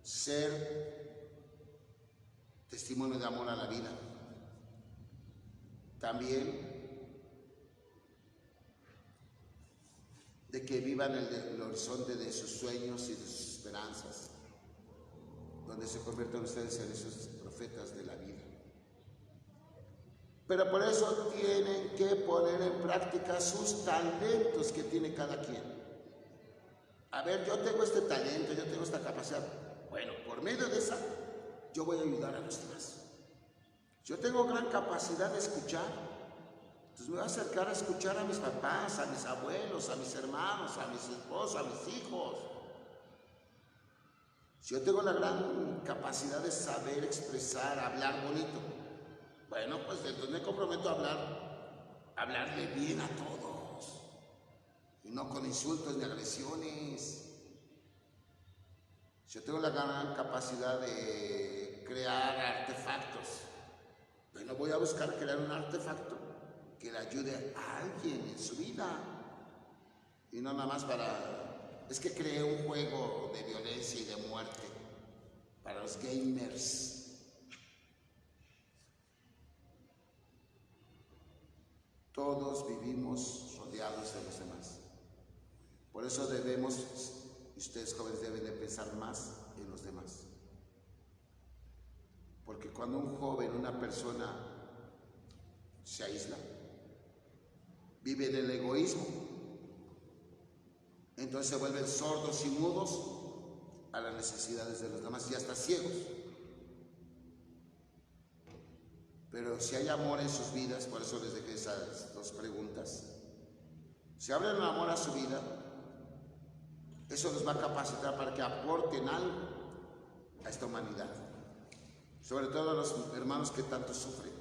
ser testimonio de amor a la vida. También de que vivan el horizonte de sus sueños y de sus esperanzas, donde se convierten ustedes en esos profetas de la vida. Pero por eso tienen que poner en práctica sus talentos que tiene cada quien. A ver, yo tengo este talento, yo tengo esta capacidad. Bueno, por medio de esa, yo voy a ayudar a los demás. Yo tengo gran capacidad de escuchar, entonces me voy a acercar a escuchar a mis papás, a mis abuelos, a mis hermanos, a mis esposos, a mis hijos. Si yo tengo la gran capacidad de saber expresar, hablar bonito, bueno, pues entonces me comprometo a hablarle bien a todos, y no con insultos ni agresiones. Si yo tengo la gran capacidad de crear artefactos, bueno, voy a buscar crear un artefacto que le ayude a alguien en su vida, y no nada más es que creé un juego de violencia y de muerte para los gamers. Todos vivimos rodeados de los demás. Por eso ustedes jóvenes deben de pensar más en los demás. Porque cuando un joven, una persona se aísla, vive en el egoísmo, entonces se vuelven sordos y mudos a las necesidades de los demás y hasta ciegos. Pero si hay amor en sus vidas, por eso les dejé esas dos preguntas, si abren el amor a su vida, eso los va a capacitar para que aporten algo a esta humanidad, sobre todo a los hermanos que tanto sufren.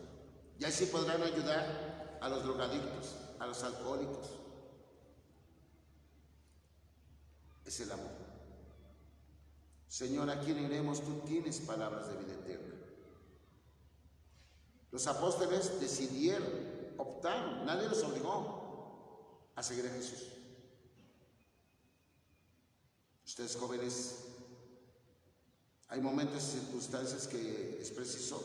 Y ahí sí podrán ayudar a los drogadictos, a los alcohólicos. Es el amor. Señor, ¿a quién iremos? Tú tienes palabras de vida eterna. Los apóstoles decidieron, optaron, nadie los obligó a seguir a Jesús. Ustedes jóvenes, hay momentos y circunstancias que es preciso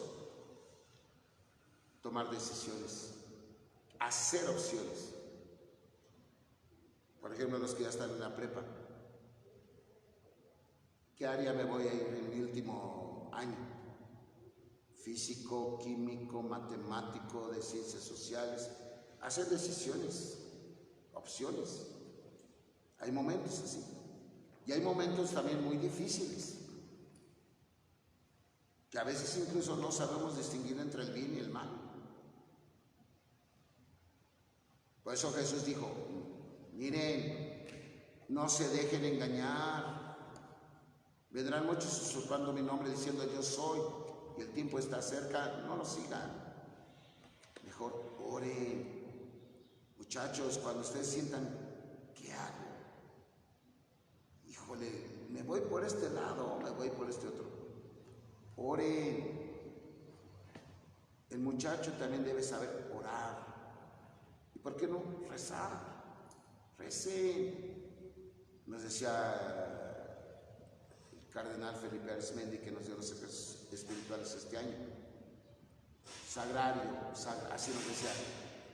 tomar decisiones, hacer opciones. Por ejemplo, los que ya están en la prepa, ¿qué área me voy a ir en mi último año? Físico, químico, matemático, de ciencias sociales. Hacer decisiones, opciones. Hay momentos así. Y hay momentos también muy difíciles, que a veces incluso no sabemos distinguir entre el bien y el mal. Por eso Jesús dijo, Miren, no se dejen engañar. Vendrán muchos usurpando mi nombre diciendo yo soy y el tiempo está cerca. No lo sigan. Mejor oren. Muchachos, cuando ustedes sientan, ¿qué hago? Híjole, me voy por este lado, me voy por este otro. Oren. El muchacho también debe saber orar. ¿Y por qué no rezar? Recen. Nos decía el cardenal Felipe Arismendi, que nos dio los secretos espirituales este año. Sagrario, así nos decía.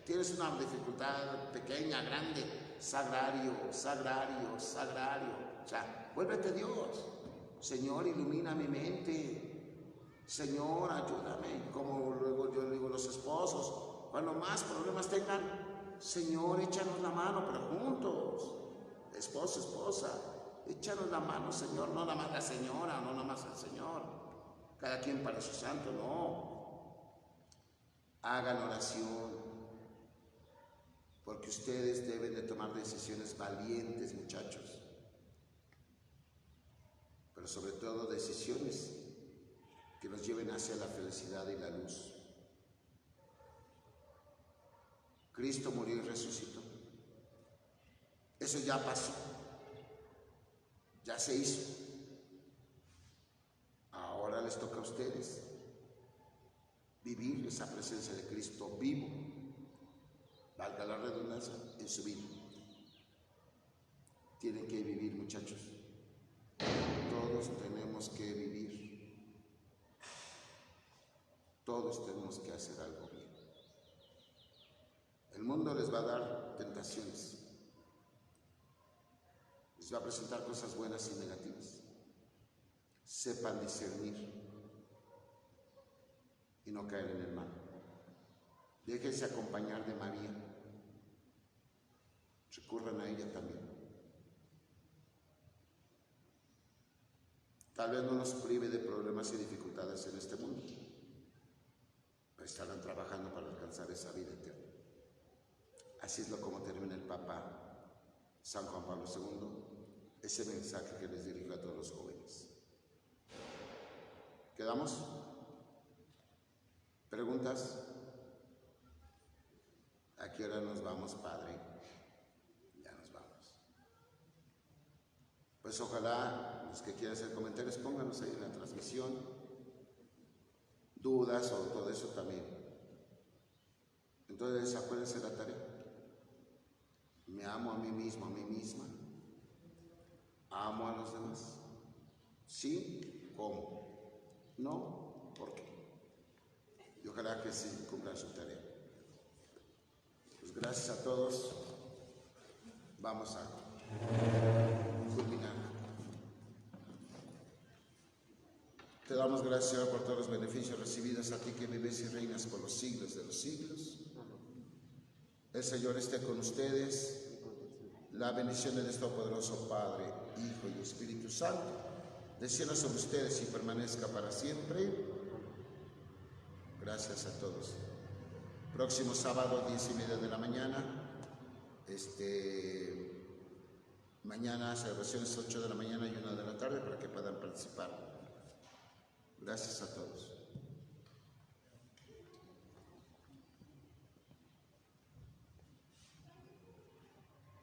Tienes una dificultad pequeña, grande, sagrario, sagrario, sagrario. O sea, vuélvete Dios. Señor, ilumina mi mente. Señor, ayúdame. Como luego yo digo a los esposos, cuando más problemas tengan, Señor, échanos la mano, pero juntos. Esposo, esposa, échanos la mano, Señor. No nada más la señora, no nada más el Señor. Cada quien para su santo, no. Hagan oración. Porque ustedes deben de tomar decisiones valientes, muchachos. Pero sobre todo decisiones que nos lleven hacia la felicidad y la luz. Cristo murió y resucitó. Eso ya pasó. Ya se hizo. Ahora les toca a ustedes vivir esa presencia de Cristo vivo, valga la redundancia, en su vida. Tienen que vivir, muchachos. Todos tenemos que vivir. Todos tenemos que hacer algo bien. El mundo les va a dar tentaciones. Les va a presentar cosas buenas y negativas. Sepan discernir y no caer en el mal. Déjense acompañar de María. Recurran a ella también. Tal vez no nos prive de problemas y dificultades en este mundo, pero estarán trabajando para alcanzar esa vida eterna. Así es como termina el Papa San Juan Pablo II, ese mensaje que les dirijo a todos los jóvenes. ¿Quedamos? ¿Preguntas? ¿A qué hora nos vamos, Padre? Ya nos vamos. Pues ojalá los que quieran hacer comentarios, pónganos ahí en la transmisión. Dudas o todo eso también. Entonces, acuérdense de la tarea. Me amo a mí mismo, a mí misma. Amo a los demás. ¿Sí? ¿Cómo? No, ¿por qué? Y ojalá que sí cumplan su tarea. Pues gracias a todos. Vamos a culminar. Te damos gracias, Señor, por todos los beneficios recibidos, a ti que vives y reinas por los siglos de los siglos. El Señor esté con ustedes. La bendición de nuestro poderoso Padre, Hijo y Espíritu Santo descienda sobre ustedes y permanezca para siempre. Gracias a todos. Próximo sábado, 10:30 de la mañana. Mañana celebraciones 8 de la mañana y 1 de la tarde para que puedan participar. Gracias a todos.